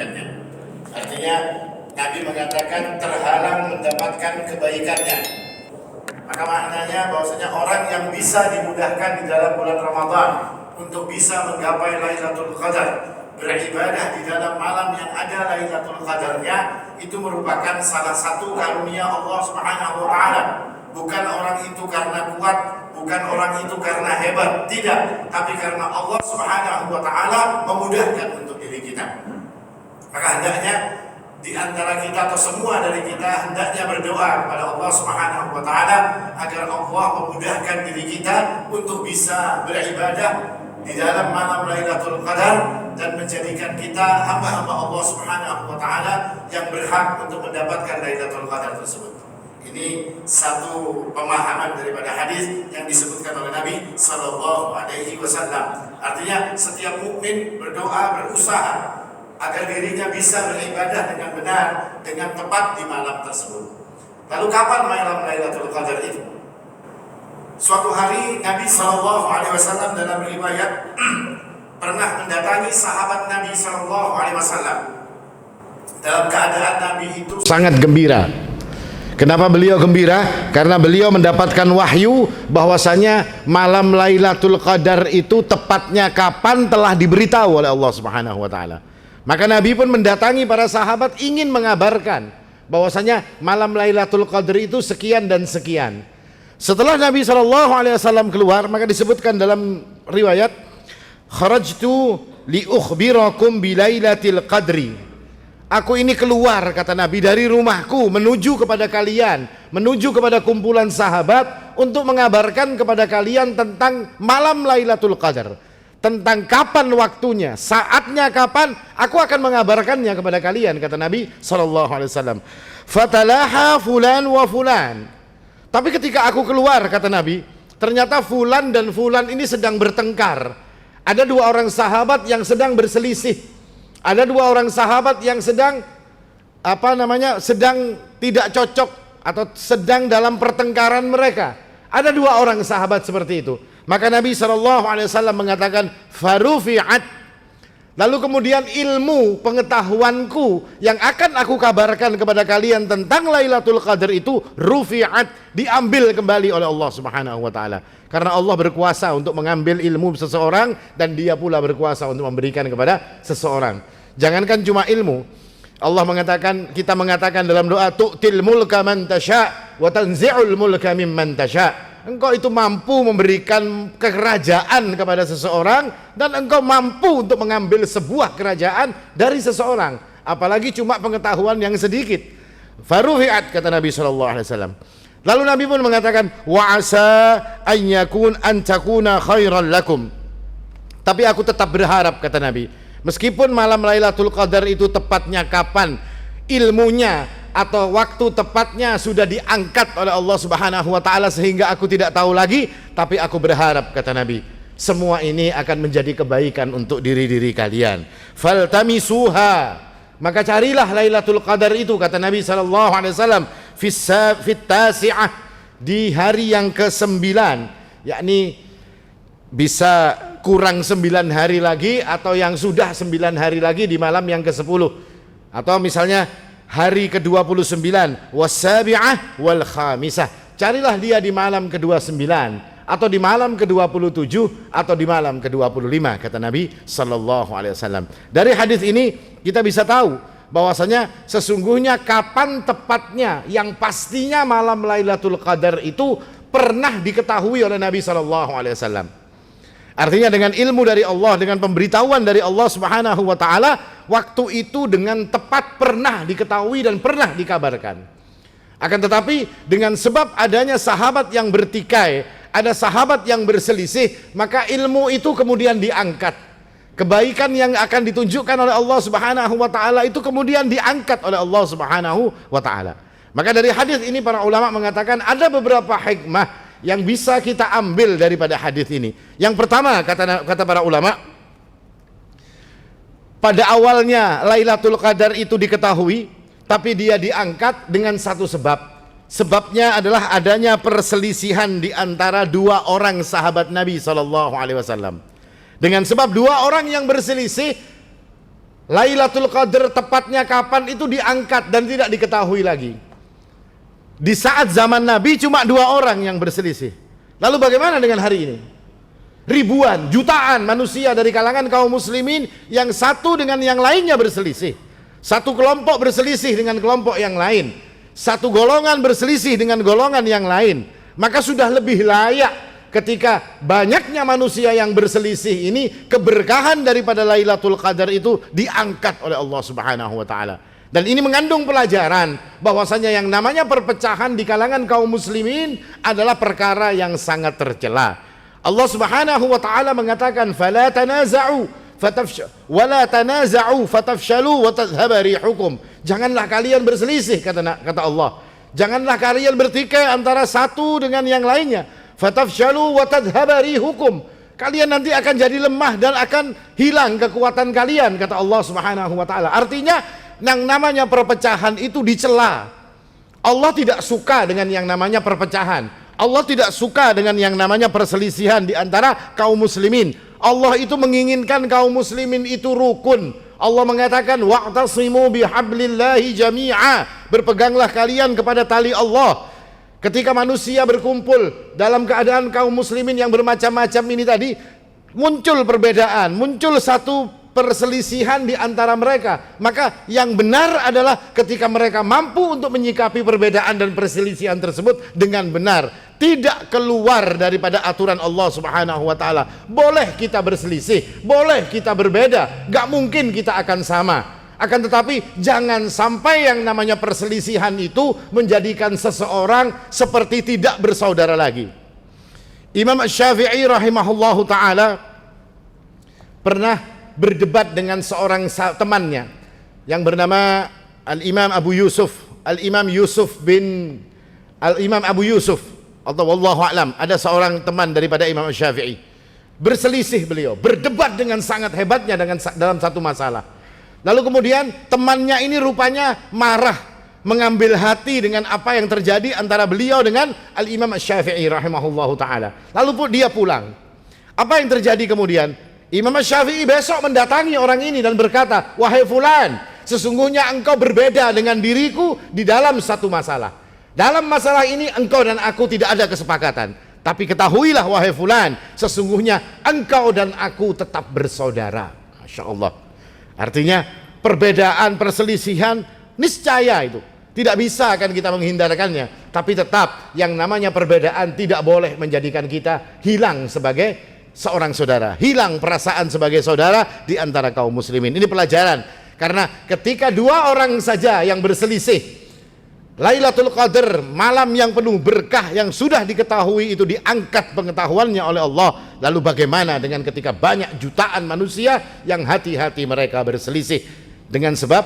kebaikannya. Artinya Nabi mengatakan terhalang mendapatkan kebaikannya. Maka maknanya bahwasanya orang yang bisa dimudahkan di dalam bulan Ramadan untuk bisa menggapai Lailatul Qadar, beribadah di dalam malam yang ada Lailatul Qadarnya, itu merupakan salah satu karunia Allah Subhanahu wa taala. Bukan orang itu karena kuat, bukan orang itu karena hebat, tidak, tapi karena Allah Subhanahu wa taala memudahkan untuk diri kita. Maka hendaknya di antara kita atau semua dari kita hendaknya berdoa kepada Allah Subhanahu wa taala agar Allah memudahkan diri kita untuk bisa beribadah di dalam malam Lailatul Qadar dan menjadikan kita hamba-hamba Allah Subhanahu wa taala yang berhak untuk mendapatkan Lailatul Qadar tersebut. Ini satu pemahaman daripada hadis yang disebutkan oleh Nabi sallallahu alaihi wasallam. Artinya setiap mukmin berdoa, berusaha agar dirinya bisa beribadah dengan benar, dengan tepat di malam tersebut. Lalu kapan malam Lailatul Qadar itu? Suatu hari Nabi SAW dalam riwayat pernah mendatangi sahabat Nabi SAW dalam keadaan Nabi itu sangat gembira. Kenapa beliau gembira? Karena beliau mendapatkan wahyu bahwasanya malam Lailatul Qadar itu tepatnya kapan telah diberitahu oleh Allah Subhanahu wa taala. Maka Nabi pun mendatangi para sahabat ingin mengabarkan bahwasanya malam Lailatul Qadar itu sekian dan sekian. Setelah Nabi SAW keluar, maka disebutkan dalam riwayat, kharajtu li ukhbirakum bilailatil qadri. Aku ini keluar, kata Nabi, dari rumahku menuju kepada kalian, menuju kepada kumpulan sahabat untuk mengabarkan kepada kalian tentang malam Lailatul Qadar, tentang kapan waktunya, saatnya kapan, aku akan mengabarkannya kepada kalian, kata Nabi SAW. Fatalaha fulan wa fulan. Tapi ketika aku keluar, kata Nabi, ternyata fulan dan fulan ini sedang bertengkar. Ada dua orang sahabat yang sedang berselisih. Ada dua orang sahabat yang sedang sedang tidak cocok atau sedang dalam pertengkaran mereka. Ada dua orang sahabat seperti itu. Maka Nabi SAW mengatakan farufi'at. Lalu kemudian ilmu pengetahuanku yang akan aku kabarkan kepada kalian tentang Lailatul Qadar itu rufi'at, diambil kembali oleh Allah Subhanahu wa taala. Karena Allah berkuasa untuk mengambil ilmu seseorang dan Dia pula berkuasa untuk memberikan kepada seseorang. Jangankan cuma ilmu. Allah mengatakan, kita mengatakan dalam doa, tu'til mulka man tasya wa tanzi'ul mulka mimman tasya. Engkau itu mampu memberikan kerajaan kepada seseorang dan engkau mampu untuk mengambil sebuah kerajaan dari seseorang, apalagi cuma pengetahuan yang sedikit. Faruhiat, kata Nabi SAW. Lalu Nabi pun mengatakan, wa asa an yakun an takuna khairan lakum. Tapi aku tetap berharap, kata Nabi, meskipun malam Lailatul Qadar itu tepatnya kapan, ilmunya atau waktu tepatnya sudah diangkat oleh Allah Subhanahu wa taala sehingga aku tidak tahu lagi, tapi aku berharap, kata Nabi, semua ini akan menjadi kebaikan untuk diri-diri kalian. Faltamisuha, maka carilah Lailatul Qadar itu, kata Nabi sallallahu alaihi wasallam, fit tasi'ah, di hari yang ke-9, yakni bisa kurang 9 hari lagi atau yang sudah 9 hari lagi di malam yang ke-10, atau misalnya hari ke-29, wasabi'ah wal khamisah. Carilah dia di malam ke-29 atau di malam ke-27 atau di malam ke-25, kata Nabi sallallahu alaihi wasallam. Dari hadis ini kita bisa tahu bahwasanya sesungguhnya kapan tepatnya yang pastinya malam Lailatul Qadar itu pernah diketahui oleh Nabi sallallahu alaihi wasallam. Artinya dengan ilmu dari Allah, dengan pemberitahuan dari Allah Subhanahu wa taala, waktu itu dengan tepat pernah diketahui dan pernah dikabarkan. Akan tetapi dengan sebab adanya sahabat yang bertikai, ada sahabat yang berselisih, maka ilmu itu kemudian diangkat. Kebaikan yang akan ditunjukkan oleh Allah Subhanahu wa taala itu kemudian diangkat oleh Allah Subhanahu wa taala. Maka dari hadis ini para ulama mengatakan ada beberapa hikmah yang bisa kita ambil daripada hadis ini. Yang pertama, kata para ulama, pada awalnya Lailatul Qadar itu diketahui, tapi dia diangkat dengan satu sebab. Sebabnya adalah adanya perselisihan di antara dua orang sahabat Nabi SAW. Dengan sebab dua orang yang berselisih, Lailatul Qadar tepatnya kapan itu diangkat dan tidak diketahui lagi. Di saat zaman Nabi cuma 2 orang yang berselisih. Lalu bagaimana dengan hari ini? Ribuan, jutaan manusia dari kalangan kaum muslimin yang satu dengan yang lainnya berselisih. Satu kelompok berselisih dengan kelompok yang lain. Satu golongan berselisih dengan golongan yang lain. Maka sudah lebih layak ketika banyaknya manusia yang berselisih ini, keberkahan daripada Lailatul Qadar itu diangkat oleh Allah Subhanahu wa taala. Dan ini mengandung pelajaran bahwasanya yang namanya perpecahan di kalangan kaum muslimin adalah perkara yang sangat tercela. Allah Subhanahu wa taala mengatakan fala tanaza'u wala tanaza'u fatafshalu wa tadhhaba rihukum. Janganlah kalian berselisih, kata Allah. Janganlah kalian bertikai antara satu dengan yang lainnya. Fatafshalu wa tadhhaba rihukum. Kalian nanti akan jadi lemah dan akan hilang kekuatan kalian, kata Allah Subhanahu wa taala. Artinya yang namanya perpecahan itu dicela. Allah tidak suka dengan yang namanya perpecahan. Allah tidak suka dengan yang namanya perselisihan di antara kaum muslimin. Allah itu menginginkan kaum muslimin itu rukun. Allah mengatakan wa'tasimu bihablillahi jami'a. Berpeganglah kalian kepada tali Allah. Ketika manusia berkumpul dalam keadaan kaum muslimin yang bermacam-macam ini tadi, muncul perbedaan, muncul satu perselisihan di antara mereka. Maka yang benar adalah ketika mereka mampu untuk menyikapi perbedaan dan perselisihan tersebut dengan benar, tidak keluar daripada aturan Allah Subhanahu wa taala. Boleh kita berselisih, boleh kita berbeda, gak mungkin kita akan sama. Akan tetapi jangan sampai yang namanya perselisihan itu menjadikan seseorang seperti tidak bersaudara lagi. Imam Syafi'i rahimahullahu taala pernah berdebat dengan seorang temannya yang bernama Al-Imam Abu Yusuf, Al-Imam Abu Yusuf, atau wallahu a'lam, ada seorang teman daripada Imam Syafi'i. Berselisih beliau, berdebat dengan sangat hebatnya dalam satu masalah. Lalu kemudian temannya ini rupanya marah, mengambil hati dengan apa yang terjadi antara beliau dengan Al-Imam Syafi'i rahimahullahu taala. Lalu pun dia pulang. Apa yang terjadi kemudian? Imam Syafi'i besok mendatangi orang ini dan berkata, wahai fulan, sesungguhnya engkau berbeda dengan diriku di dalam satu masalah. Dalam masalah ini engkau dan aku tidak ada kesepakatan. Tapi ketahuilah wahai fulan, sesungguhnya engkau dan aku tetap bersaudara. Masya Allah. Artinya perbedaan, perselisihan niscaya itu tidak bisa akan kita menghindarkannya. Tapi tetap yang namanya perbedaan tidak boleh menjadikan kita hilang sebagai seorang saudara, hilang perasaan sebagai saudara di antara kaum muslimin. Ini pelajaran, karena ketika 2 orang saja yang berselisih, Lailatul Qadar, malam yang penuh berkah yang sudah diketahui itu diangkat pengetahuannya oleh Allah. Lalu bagaimana dengan ketika banyak jutaan manusia yang hati-hati mereka berselisih dengan sebab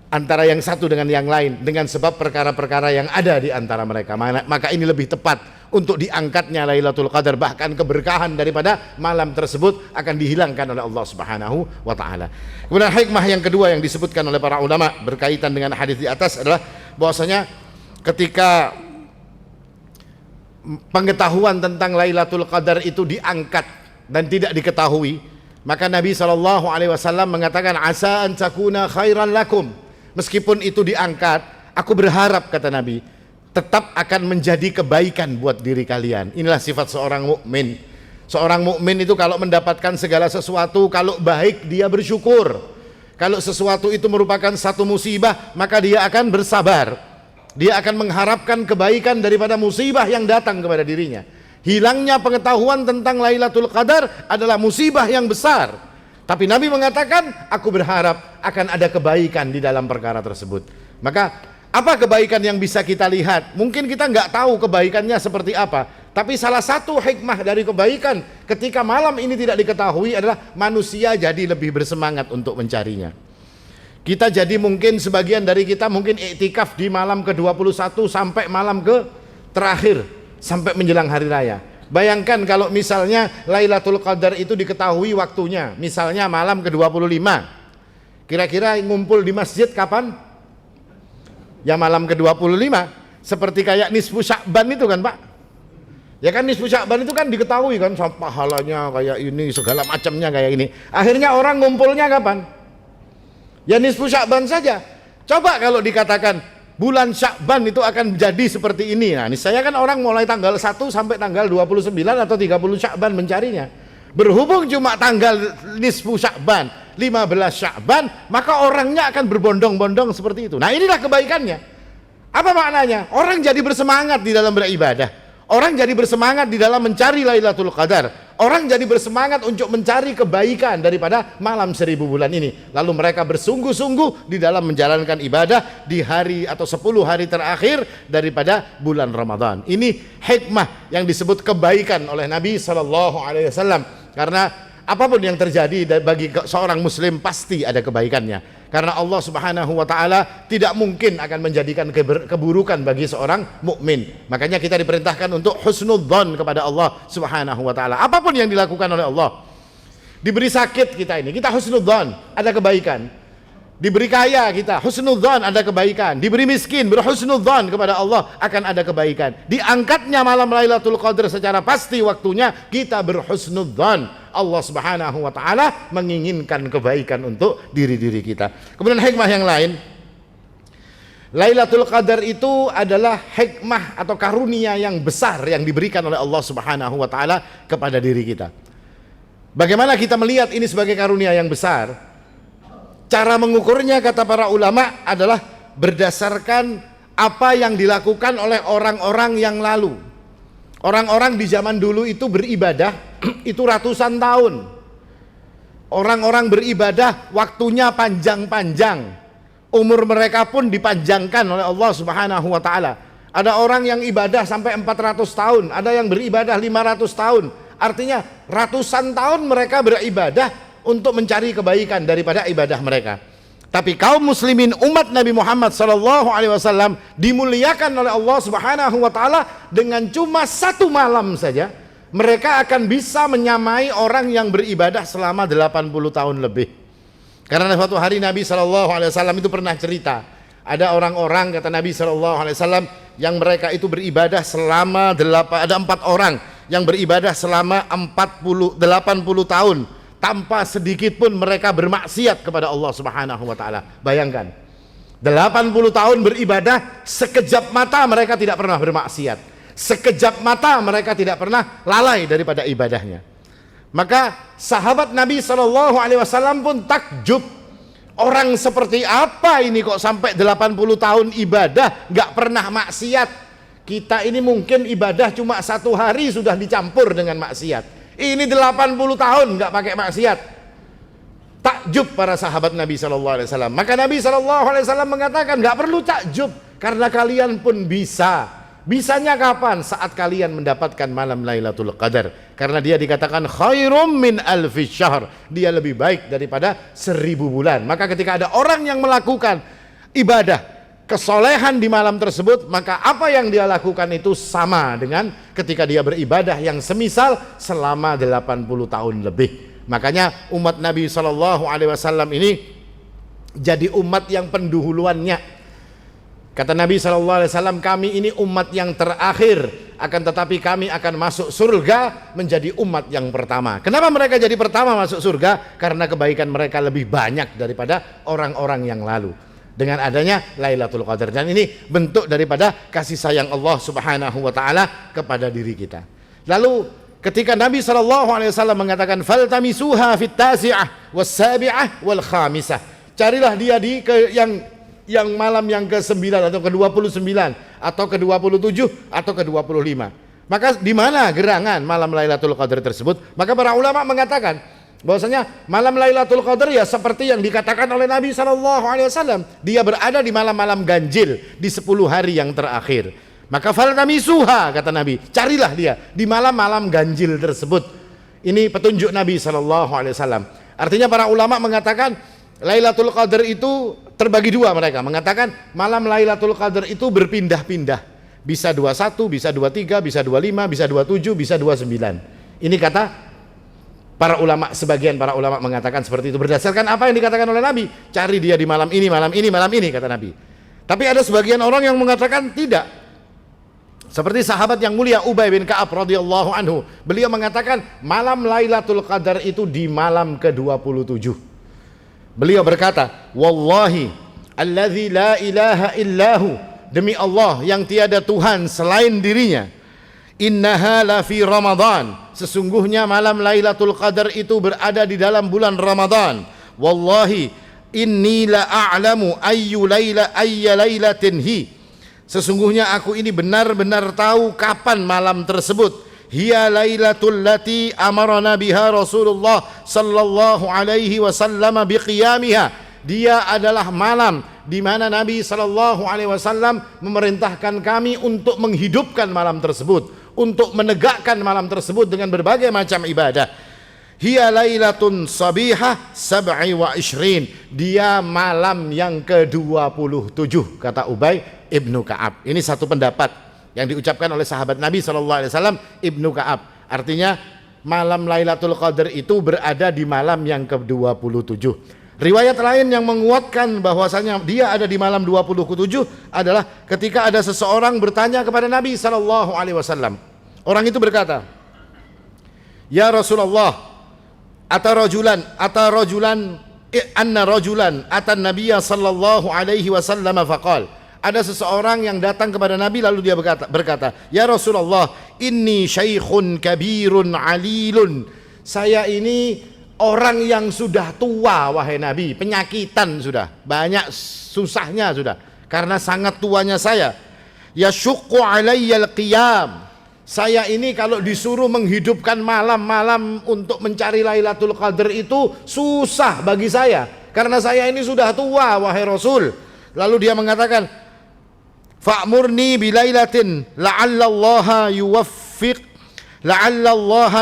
antara yang satu dengan yang lain, dengan sebab perkara-perkara yang ada di antara mereka. Maka ini lebih tepat untuk diangkatnya Lailatul Qadar, bahkan keberkahan daripada malam tersebut akan dihilangkan oleh Allah Subhanahu wa taala. Kemudian hikmah yang kedua yang disebutkan oleh para ulama berkaitan dengan hadis di atas adalah bahwasanya ketika pengetahuan tentang Lailatul Qadar itu diangkat dan tidak diketahui, maka Nabi SAW mengatakan asa an takuna khairan lakum. Meskipun itu diangkat, aku berharap, kata Nabi, tetap akan menjadi kebaikan buat diri kalian. Inilah sifat seorang mukmin. Seorang mukmin itu kalau mendapatkan segala sesuatu, kalau baik dia bersyukur. Kalau sesuatu itu merupakan satu musibah, maka dia akan bersabar. Dia akan mengharapkan kebaikan daripada musibah yang datang kepada dirinya. Hilangnya pengetahuan tentang Lailatul Qadar adalah musibah yang besar. Tapi Nabi mengatakan, aku berharap akan ada kebaikan di dalam perkara tersebut. Maka apa kebaikan yang bisa kita lihat? Mungkin kita nggak tahu kebaikannya seperti apa. Tapi salah satu hikmah dari kebaikan ketika malam ini tidak diketahui adalah manusia jadi lebih bersemangat untuk mencarinya. Kita jadi mungkin sebagian dari kita mungkin iktikaf di malam ke-21 sampai malam ke terakhir, sampai menjelang hari raya. Bayangkan kalau misalnya Lailatul Qadar itu diketahui waktunya, misalnya malam ke-25. Kira-kira ngumpul di masjid kapan? Ya malam ke-25. Seperti kayak nisfu Sya'ban itu kan Pak? Ya kan nisfu Sya'ban itu kan diketahui kan, pahalanya kayak ini, segala macamnya kayak ini. Akhirnya orang ngumpulnya kapan? Ya nisfu Sya'ban saja. Coba kalau dikatakan bulan Sya'ban itu akan jadi seperti ini. Nah, niscaya kan orang mulai tanggal 1 sampai tanggal 29 atau 30 Sya'ban mencarinya. Berhubung cuma tanggal nisfu Sya'ban, 15 Sya'ban, maka orangnya akan berbondong-bondong seperti itu. Nah, inilah kebaikannya. Apa maknanya? Orang jadi bersemangat di dalam beribadah. Orang jadi bersemangat di dalam mencari Lailatul Qadar. Orang jadi bersemangat untuk mencari kebaikan daripada malam 1000 bulan ini. Lalu mereka bersungguh-sungguh di dalam menjalankan ibadah di hari atau 10 hari terakhir daripada bulan Ramadan. Ini hikmah yang disebut kebaikan oleh Nabi SAW. Karena apapun yang terjadi bagi seorang muslim pasti ada kebaikannya. Karena Allah Subhanahu wa taala tidak mungkin akan menjadikan keburukan bagi seorang mukmin. Makanya kita diperintahkan untuk husnudzon kepada Allah Subhanahu wa taala. Apapun yang dilakukan oleh Allah. Diberi sakit kita ini, kita husnudzon, ada kebaikan. Diberi kaya kita, husnudzon, ada kebaikan. Diberi miskin, berhusnudzon kepada Allah, akan ada kebaikan. Diangkatnya malam Lailatul Qadar secara pasti waktunya, kita berhusnudzon. Allah Subhanahu wa taala menginginkan kebaikan untuk diri-diri kita. Kemudian hikmah yang lain, Lailatul Qadar itu adalah hikmah atau karunia yang besar yang diberikan oleh Allah Subhanahu wa taala kepada diri kita. Bagaimana kita melihat ini sebagai karunia yang besar? Cara mengukurnya kata para ulama adalah berdasarkan apa yang dilakukan oleh orang-orang yang lalu. Orang-orang di zaman dulu itu beribadah itu ratusan tahun. Orang-orang beribadah waktunya panjang-panjang. Umur mereka pun dipanjangkan oleh Allah Subhanahu wa taala. Ada orang yang ibadah sampai 400 tahun, ada yang beribadah 500 tahun. Artinya ratusan tahun mereka beribadah untuk mencari kebaikan daripada ibadah mereka. Tapi kaum muslimin umat Nabi Muhammad SAW dimuliakan oleh Allah Subhanahu wa taala dengan cuma satu malam saja. Mereka akan bisa menyamai orang yang beribadah selama 80 tahun lebih. Karena suatu hari Nabi SAW itu pernah cerita, ada orang-orang kata Nabi SAW yang mereka itu beribadah selama ada 4 orang yang beribadah selama 80 tahun tanpa sedikit pun mereka bermaksiat kepada Allah Subhanahu wa taala. Bayangkan, 80 tahun beribadah, sekejap mata mereka tidak pernah bermaksiat. Sekejap mata mereka tidak pernah lalai daripada ibadahnya. Maka sahabat Nabi SAW pun takjub, orang seperti apa ini kok sampai 80 tahun ibadah gak pernah maksiat. Kita ini mungkin ibadah cuma 1 hari sudah dicampur dengan maksiat. Ini 80 tahun gak pakai maksiat. Takjub para sahabat Nabi SAW. Maka Nabi SAW mengatakan gak perlu takjub, karena kalian pun bisa. Bisanya kapan? Saat kalian mendapatkan malam Lailatul Qadar. Karena dia dikatakan khairum min alfi syahr. Dia lebih baik daripada 1000 bulan. Maka ketika ada orang yang melakukan ibadah kesolehan di malam tersebut, maka apa yang dia lakukan itu sama dengan ketika dia beribadah yang semisal selama 80 tahun lebih. Makanya umat Nabi SAW ini jadi umat yang pendahuluannya. Kata Nabi SAW, kami ini umat yang terakhir, akan tetapi kami akan masuk surga menjadi umat yang pertama. Kenapa mereka jadi pertama masuk surga? Karena kebaikan mereka lebih banyak daripada orang-orang yang lalu. Dengan adanya Lailatul Qadar. Dan ini bentuk daripada kasih sayang Allah Subhanahu wa taala kepada diri kita. Lalu ketika Nabi SAW mengatakan faltamisuha fit tasi'ah was sabi'ah wal khamisah. Carilah dia di yang malam yang ke-9 atau ke-29 atau ke-27 atau ke-25. Maka di mana gerangan malam Lailatul Qadar tersebut? Maka para ulama mengatakan bahwasanya malam Lailatul Qadar ya seperti yang dikatakan oleh Nabi SAW, dia berada di malam-malam ganjil di 10 hari yang terakhir. Maka faltamisuha kata Nabi, carilah dia di malam-malam ganjil tersebut. Ini petunjuk Nabi SAW. Artinya para ulama mengatakan Lailatul Qadar itu terbagi dua. Mereka mengatakan malam Lailatul Qadar itu berpindah-pindah. Bisa 21, bisa 23, bisa 25, bisa 27, bisa 29. Ini kata para ulama, sebagian para ulama mengatakan seperti itu berdasarkan apa yang dikatakan oleh Nabi. Cari dia di malam ini, malam ini, malam ini kata Nabi. Tapi ada sebagian orang yang mengatakan tidak. Seperti sahabat yang mulia Ubay bin Ka'ab radhiyallahu anhu. Beliau mengatakan malam Lailatul Qadar itu di malam ke-27. Beliau berkata, wallahi alladzi la ilaha illahu, demi Allah yang tiada Tuhan selain dirinya, innaha la fi Ramadan, sesungguhnya malam Lailatul Qadar itu berada di dalam bulan Ramadan. Wallahi inni la a'lamu ayya lailatin hi, sesungguhnya aku ini benar-benar tahu kapan malam tersebut. Hiya lailatul lati amarana biha Rasulullah sallallahu alaihi wasallam biqiyamiha, dia adalah malam di mana Nabi sallallahu alaihi wasallam memerintahkan kami untuk menghidupkan malam tersebut, untuk menegakkan malam tersebut dengan berbagai macam ibadah. Hiya lailatun sabihah sab'i wa ishrin, dia malam yang ke-27, kata Ubay ibnu Ka'ab. Ini satu pendapat yang diucapkan oleh sahabat Nabi SAW, Ibnu Ka'ab. Artinya malam Lailatul Qadar itu berada di malam yang ke-27. Riwayat lain yang menguatkan bahwasanya dia ada di malam 27 adalah ketika ada seseorang bertanya kepada Nabi SAW. Orang itu berkata, ya Rasulullah, ata rajulan atan Nabiya sallallahu alaihi wasallam faqal, ada seseorang yang datang kepada Nabi lalu dia berkata, ya Rasulullah, inni syaikhun kabirun alilun, saya ini orang yang sudah tua wahai Nabi, penyakitan sudah, banyak susahnya sudah, karena sangat tuanya saya. Yasyuqqu alayyal qiyam, saya ini kalau disuruh menghidupkan malam-malam untuk mencari Lailatul Qadar itu susah bagi saya, karena saya ini sudah tua wahai Rasul. Lalu dia mengatakan, fa'murni bilailatin la'allallaha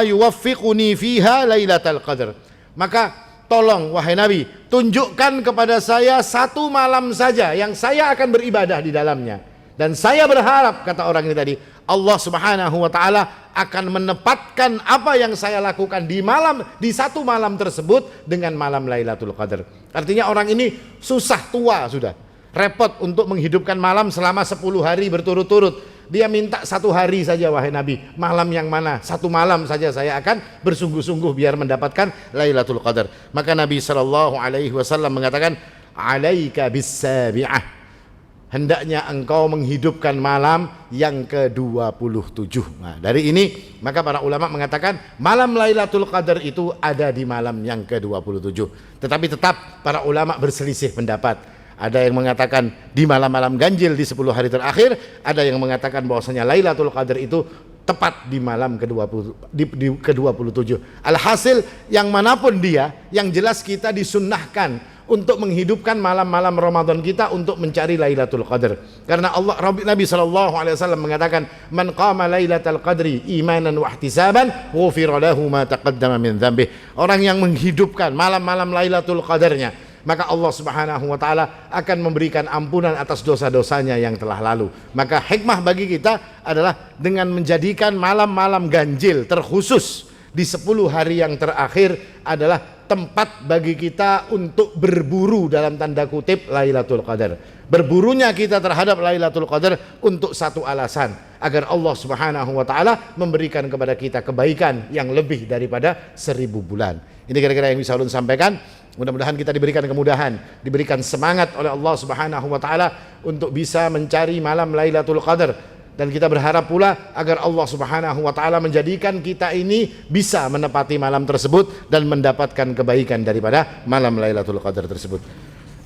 yuwaffiquni fiha lailatul qadar, maka tolong wahai Nabi, tunjukkan kepada saya satu malam saja yang saya akan beribadah di dalamnya, dan saya berharap, kata orang ini tadi, Allah Subhanahu wa taala akan menepatkan apa yang saya lakukan di satu malam tersebut dengan malam Lailatul Qadar. Artinya orang ini susah, tua sudah, repot untuk menghidupkan malam selama 10 hari berturut-turut. Dia minta satu hari saja wahai Nabi, malam yang mana, satu malam saja saya akan bersungguh-sungguh biar mendapatkan Lailatul Qadar. Maka Nabi SAW mengatakan, alaika bis-sabi'ah, hendaknya engkau menghidupkan malam yang ke-27. Nah, dari ini maka para ulama mengatakan malam Lailatul Qadar itu ada di malam yang ke-27. Tetapi tetap para ulama berselisih pendapat. Ada yang mengatakan di malam-malam ganjil di 10 hari terakhir, ada yang mengatakan bahwasanya Lailatul Qadar itu tepat di malam ke-27. Alhasil yang manapun dia, yang jelas kita disunnahkan untuk menghidupkan malam-malam Ramadan kita untuk mencari Lailatul Qadar. Karena Nabi SAW mengatakan, man qama Lailatul Qadri imanan wa ihtisaban ghufira lahu ma taqaddama min dzambih. Orang yang menghidupkan malam-malam Lailatul Qadarnya, maka Allah Subhanahu wa taala akan memberikan ampunan atas dosa-dosanya yang telah lalu. Maka hikmah bagi kita adalah dengan menjadikan malam-malam ganjil terkhusus di 10 hari yang terakhir adalah tempat bagi kita untuk berburu dalam tanda kutip Lailatul Qadar. Berburunya kita terhadap Lailatul Qadar untuk satu alasan, agar Allah Subhanahu wa taala memberikan kepada kita kebaikan yang lebih daripada 1000 bulan. Ini kira-kira yang bisa ulun sampaikan. Mudah-mudahan kita diberikan kemudahan, diberikan semangat oleh Allah Subhanahu wa taala untuk bisa mencari malam Lailatul Qadar. Dan kita berharap pula agar Allah Subhanahu wa taala menjadikan kita ini bisa menepati malam tersebut dan mendapatkan kebaikan daripada malam Lailatul Qadar tersebut.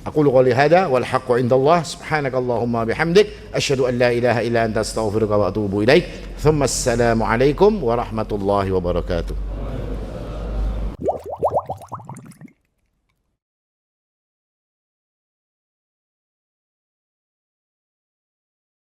Aqulu qouli hada wal haqqu indallah, subhanakallahumma bihamdik asyhadu an la ilaha illa anta astaghfiruka wa atubu ilaik. Tsumma assalamu alaikum warahmatullahi wabarakatuh.